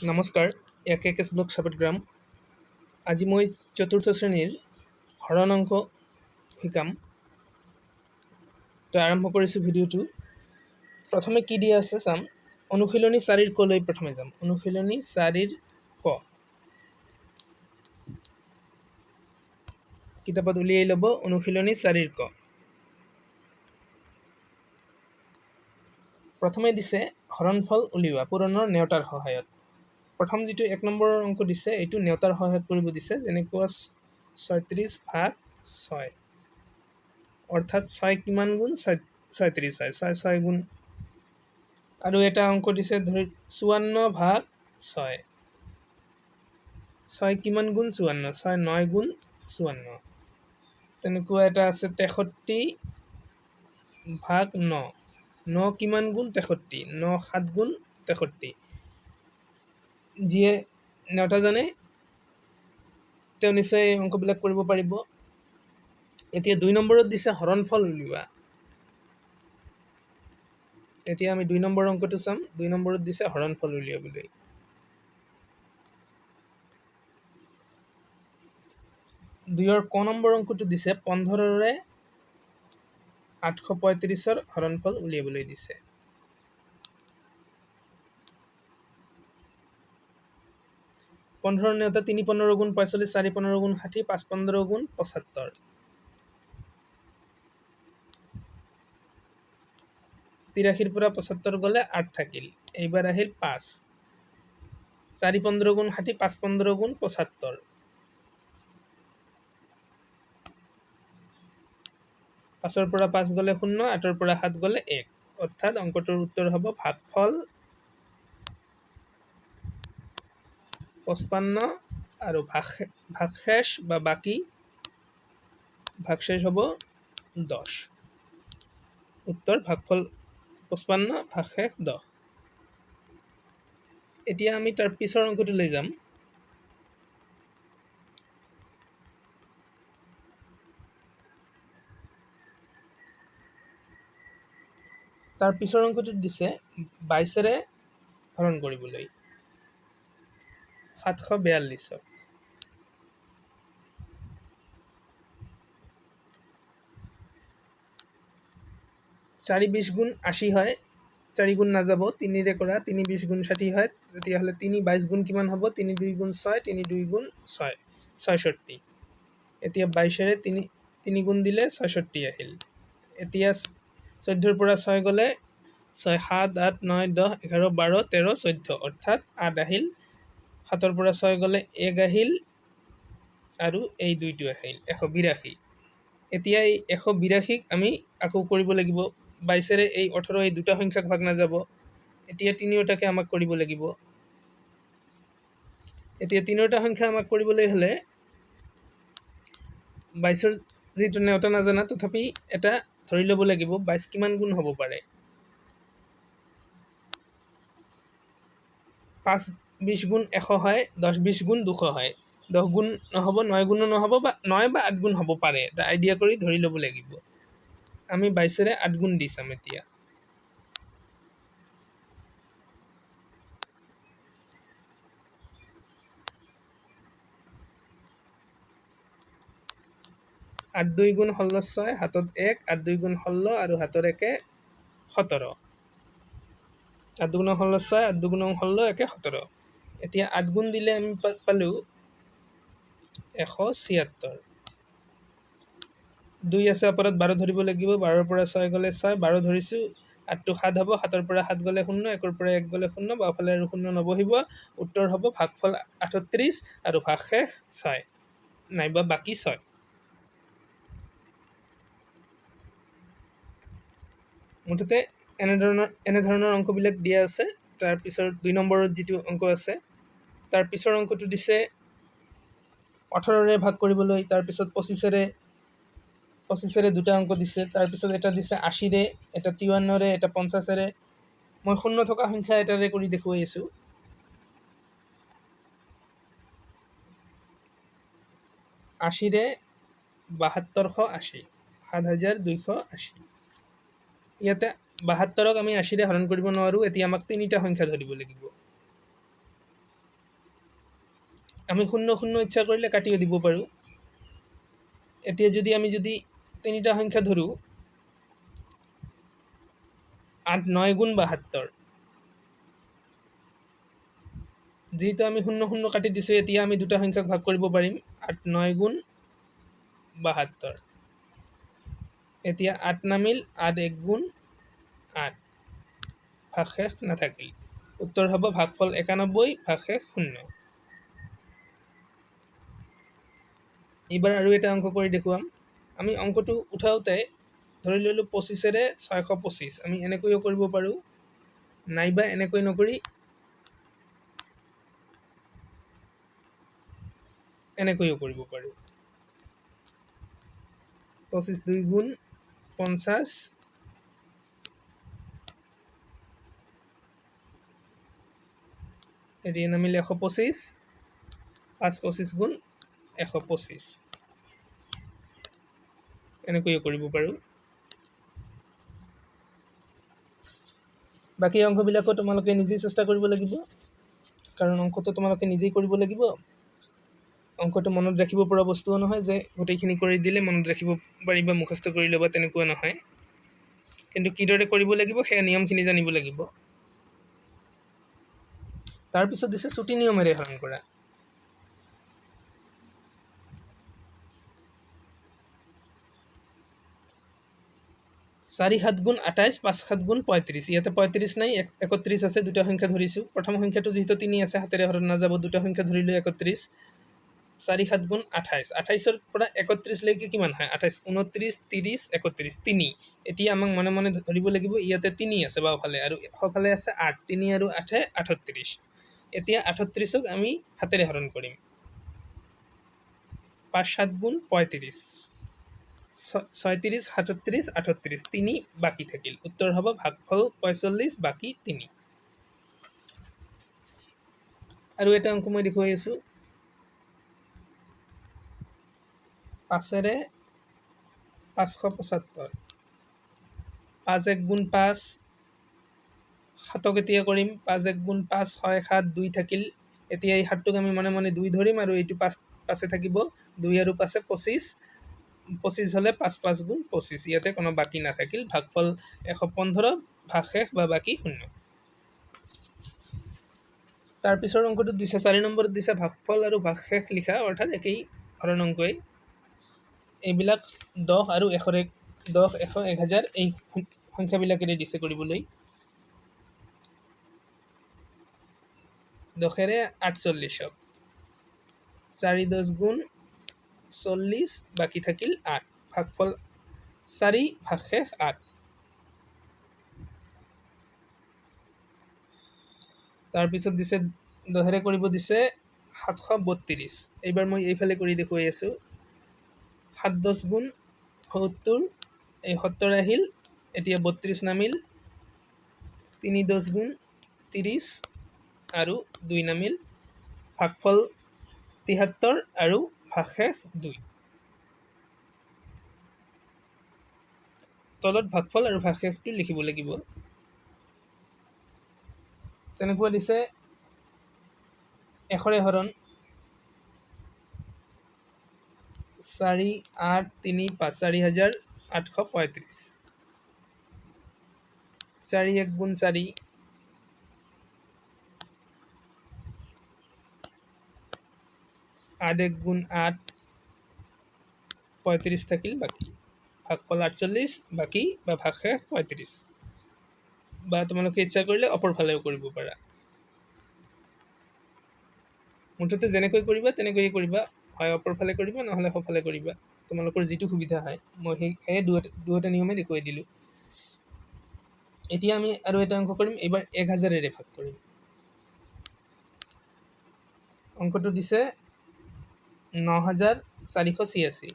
নমস্কাৰ, একেকেছ ব্লক সাপতগ্ৰাম। আজি মই চতুৰ্থ শ্ৰেণীৰ হৰণ অংক শিকাম। তো আৰম্ভ কৰিছোঁ ভিডিঅ'টো। প্ৰথমে কি দিয়া আছে চাম। অনুশীলনী 4ৰ কলৈ প্ৰথমে যাম। অনুশীলনী 4ৰ ক কিতাপত উলিয়াই ল'ব। অনুশীলনী 4ৰ ক প্ৰথমে দিছে হৰণফল উলিওৱা পূৰণৰ নেওতাৰ সহায়ত। প্ৰথম যিটো 1 নম্বৰৰ অংক দিছে এইটো নেওতাৰ সহায়ত কৰিব দিছে। যেনেকুৱা 36 ভাগ 6, অৰ্থাৎ 6 কিমান গুণ 36 হয়, 6 গুণ। আৰু এটা অংক দিছে ধৰি 54 ভাগ 6, 6 কিমান গুণ 54, 6 9 গুণ 54। তেনেকুৱা এটা আছে 63 ভাগ 9, 9 কিমান গুণ 63, 9 7 গুণ 63। যিয়ে নেওতা জানে তেওঁ নিশ্চয় এই অংকবিলাক কৰিব পাৰিব। এতিয়া 2 নম্বৰত দিছে হৰণফল উলিওৱা। এতিয়া আমি 2 নম্বৰ অংকটো চাম। 2 নম্বৰত দিছে হৰণফল উলিয়াবলৈ। 2ৰ ক নম্বৰ অংকটো দিছে 15ৰে 835ৰ হৰণফল উলিয়াবলৈ দিছে। পোন্ধৰ নেওতা 3 15 গুণ 45, 4 15 গুণ 60, 5 15 গুণ 75। 83ৰ পৰা 75 গ'লে 8 থাকিল। এইবাৰ আহিল 5, 4 15 গুণ 60, 5 15 গুণ 75। 5ৰ পৰা 5 গ'লে 0, 8ৰ পৰা 7 গ'লে 1, অৰ্থাৎ অংকটোৰ উত্তৰ হ'ব ভাগফল 55 আৰু ভাগশেষ বা বাকী ভাগশেষ হ'ব 10। উত্তৰ ভাগফল 55, ভাগশেষ 10। এতিয়া আমি তাৰ পিছৰ অংকটোলৈ যাম। তাৰ পিছৰ অংকটোত দিছে 22ৰে হৰণ কৰিবলৈ 742। 4 20 গুণ 80 হয়, 4 গুণ নাযাব, 3ৰে কৰা 3 20 গুণ 60 হয়। তেতিয়াহ'লে 3 22 গুণ কিমান হ'ব? 3 2 গুণ 6, 3 2 গুণ 6, 66। এতিয়া 22ৰে 3 গুণ দিলে 66 আহিল। এতিয়া 14ৰ পৰা 6 গ'লে 6 7 8 9 10 11 12 13 14, অৰ্থাৎ 8 আহিল। 7ৰ পৰা 6 গ'লে 1 আহিল আৰু এই 2টো আহিল, 182। এতিয়া এই 182ক আমি আকৌ কৰিব লাগিব। 22ৰে এই 18 এই দুটা সংখ্যাক ভাগ নাযাব। এতিয়া তিনিওটাকে আমাক কৰিব লাগিব। এতিয়া তিনিওটা সংখ্যা আমাক কৰিবলৈ হ'লে 22ৰ যিটো নেওতা নাজানা, তথাপি এটা ধৰি ল'ব লাগিব 22 কিমান গুণ হ'ব পাৰে। 5 20 গুণ 100 হয়, 10 20 গুণ 200 হয়। 10 গুণ নহ'ব, 9 গুণো নহ'ব, বা 9 বা 8 গুণ হ'ব পাৰে। এটা আইডিয়া কৰি ধৰি ল'ব লাগিব। আমি 22ৰে 8 গুণ দি চাম এতিয়া। আঠ 2 গুণ 16, হাতত 1, 8 2 গুণ 16 আৰু হাতৰ 1 17। 8 গুণ 16 6, 8 2 গুণ 16 1 17। এতিয়া 8 গুণ দিলে আমি পালোঁ 176। 2 আছে ওপৰত, 12 ধৰিব লাগিব। 12ৰ পৰা 6 গ'লে 6, 12 ধৰিছোঁ, 8টো 7 হ'ব। 7ৰ পৰা 7 গ'লে 0, 1ৰ পৰা 1 গ'লে 0, বাওঁফালে আৰু 0 নবহিব। উত্তৰ হ'ব ভাগফল 38 আৰু ভাগশেষ 6, নাইবা বাকী 6। মুঠতে এনেধৰণৰ অংকবিলাক দিয়া আছে। তাৰপিছৰ 2 নম্বৰত যিটো অংক আছে, তাৰ পিছৰ অংকটো দিছে 18ৰে ভাগ কৰিবলৈ। তাৰপিছত 25ৰে দুটা অংক দিছে। তাৰপিছত এটা দিছে 80ৰে, এটা 53ৰে, এটা 50ৰে। মই 0 থকা সংখ্যা এটাৰে কৰি দেখুৱাই আছোঁ। 80ৰে 7280, 7280। ইয়াতে 72ক আমি 80ৰে হৰণ কৰিব নোৱাৰোঁ। এতিয়া আমাক তিনিটা সংখ্যা ধৰিব লাগিব। আমি 0 ইচ্ছা কৰিলে কাটিও দিব পাৰোঁ। এতিয়া আমি যদি 3টা সংখ্যা ধৰোঁ, 8 9 গুণ 72, যিহেতু আমি 0 কাটি দিছোঁ, এতিয়া আমি 2টা সংখ্যাক ভাগ কৰিব পাৰিম। 8 9 গুণ 72, এতিয়া 8 নামিল, 8 1 গুণ 8, ভাগশেষ নাথাকিল। উত্তৰ হ'ব ভাগফল 91, ভাগশেষ 0। এইবাৰ আৰু এটা অংক কৰি দেখুৱাম। আমি অংকটো উঠাওঁতে ধৰি ল'লোঁ 25ৰে 625। আমি এনেকৈও কৰিব পাৰোঁ, নাইবা এনেকৈ নকৰি এনেকৈও কৰিব পাৰোঁ। 25 2 গুণ 50, এতিয়া নামিল 125, 5 25 গুণ 125, এনেকৈও কৰিব পাৰোঁ। বাকী অংকবিলাকো তোমালোকে নিজেই চেষ্টা কৰিব লাগিব, কাৰণ অংকটো তোমালোকে নিজেই কৰিব লাগিব। অংকটো মনত ৰাখিব পৰা বস্তুও নহয় যে গোটেইখিনি কৰি দিলে মনত ৰাখিব পাৰিবা, মুখস্থ কৰি ল'বা, তেনেকুৱা নহয়। কিন্তু কিদৰে কৰিব লাগিব সেয়া নিয়মখিনি জানিব লাগিব। তাৰপিছত দিছে চুটি নিয়মেৰে হৰণ কৰা। চাৰি 7 গুণ 28, 5 7 গুণ 35। ইয়াতে 35 নাই, 31 আছে। 2টা সংখ্যা ধৰিছোঁ। প্ৰথম সংখ্যাটো যিহেতু 3 আছে, হাতেৰে হৰণ নাযাব। 2টা সংখ্যা ধৰিলোঁ 31। 4 7 গুণ 28, 28ৰ পৰা 31 লৈকে কিমান হয়? 28 29 30 31, 3। এতিয়া আমাক মনে মনে ধৰিব লাগিব, ইয়াতে 3 আছে বাওঁফালে, আৰু সোঁফালে আছে 8। 3 আৰু 8 38। এতিয়া 38ক আমি হাতেৰে হৰণ কৰিম। 5 7 গুণ 35, 36 37 38, 3 বাকী থাকিল। উত্তৰ হ'ব ভাগফল 45, বাকী 3। আৰু এটা অংক মই দেখুৱাই আছোঁ। 5ৰে 575, 5 1 গুণ 5, 7ক এতিয়া কৰিম। 5 1 গুণ 5 6 7, 2 থাকিল। এতিয়া এই 7টোক আমি মনে মনে 2 ধৰিম, আৰু এইটো 5 5 থাকিব। 2 আৰু 5 25, 25 হ'লে 5 5 গুণ 25। ইয়াতে কোনো বাকী নাথাকিল। ভাগফল 115, ভাগশেষ বা বাকী 0। তাৰপিছৰ অংকটোত দিছে 4 নম্বৰত দিছে ভাগফল আৰু ভাগশেষ লিখা, অৰ্থাৎ একেই হৰণ অংকই। এইবিলাক 10 আৰু 100, 10 100 1000 এই সংখ্যাবিলাকেৰে দিছে কৰিবলৈ। 10ৰে 48ক 4 10 গুণ 40, বাকী থাকিল 8। ভাগফল 4, ভাগশেষ 8। তাৰপিছত দিছে 10ৰে কৰিব দিছে 732। এইবাৰ মই এইফালে কৰি দেখুৱাই আছোঁ। 7 10 গুণ 70, এই 70 আহিল। এতিয়া 32 নামিল। 3 10 গুণ 30, আৰু 2 নামিল। ভাগফল 73, আৰু ভাগশেষ 2। তলত ভাগফল আৰু ভাগশেষটো লিখিব লাগিব। তেনেকুৱা দিছে 100ৰে হৰণ 4 8 3 5, 4835। 4 1 গুণ 4, 8 1 গুণ 8, 35 থাকিল বাকী। ভাগফল 48, বাকী বা ভাগশেষ 35। বা তোমালোকে ইচ্ছা কৰিলে অপৰ ফালেও কৰিব পাৰা। মুঠতে যেনেকৈ কৰিবা তেনেকৈয়ে কৰিবা, হয় অপৰ ফালে কৰিবা, নহ'লে সোঁফালে কৰিবা। তোমালোকৰ যিটো সুবিধা হয়। মই সেয়ে দুয়োটা নিয়মে দেখুৱাই দিলোঁ। এতিয়া আমি আৰু এটা অংক কৰিম। এইবাৰ 1000ৰে ভাগ কৰিম। অংকটো দিছে 9486,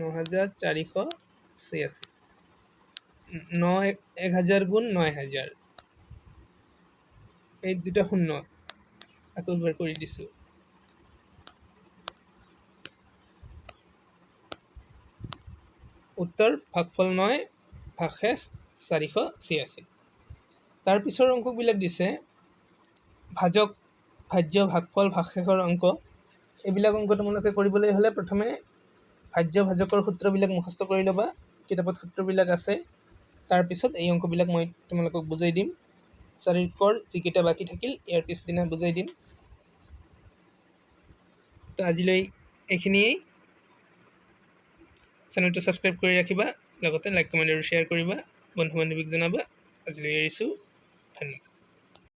9486। 1000 গুণ 9000, এই 2টা 0 আকৌ এবাৰ কৰি দিছোঁ। উত্তৰ ভাগফল 9, ভাগশেষ 486। তাৰপিছৰ অংকবিলাক দিছে ভাজক, ভাজ্য, ভাগফল, ভাগশেষৰ অংক। এইবিলাক অংক তোমালোকে কৰিবলৈ হ'লে প্ৰথমে ভাজ্য ভাজকৰ সূত্ৰবিলাক মুখস্থ কৰি ল'বা, কিতাপত সূত্ৰবিলাক আছে। তাৰপিছত এই অংকবিলাক মই তোমালোকক বুজাই দিম। চাৰিকৰ যিকেইটা বাকী থাকিল ইয়াৰ পিছদিনা বুজাই দিম। তো আজিলৈ এইখিনিয়েই। চেনেলটো ছাবস্ক্ৰাইব কৰি ৰাখিবা, লগতে লাইক কমেণ্ট আৰু শ্বেয়াৰ কৰিবা, বন্ধু বান্ধৱীক জনাবা। আজিলৈ এৰিছোঁ, ধন্যবাদ।